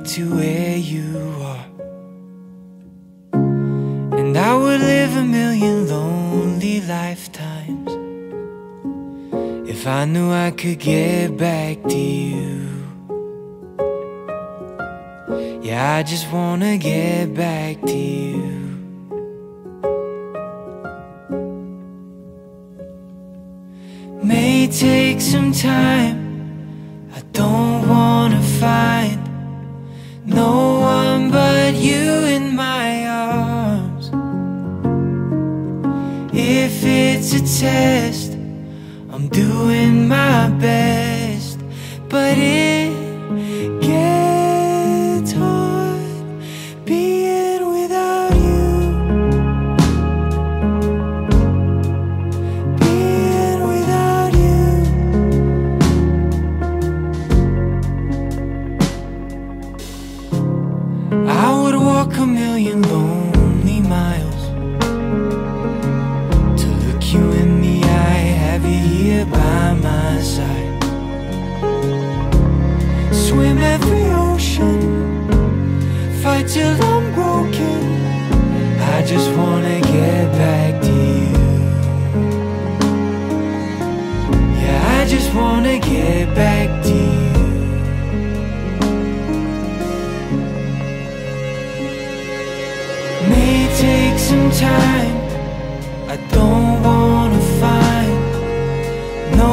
get to where you are. And I would live a million lonely lifetimes if I knew I could get back to you. Yeah, I just wanna get back to you. May take some time, I don't wanna find no one but you in my arms. If it's a test, I'm doing my best, but it gets hard being without you. Being without you. I would walk a million lonely miles to look you in the eye, have you here by my side. Swim every ocean, fight till I'm broken. I just wanna get back to you. Yeah, I just wanna get back to you. May take some time, I don't wanna find no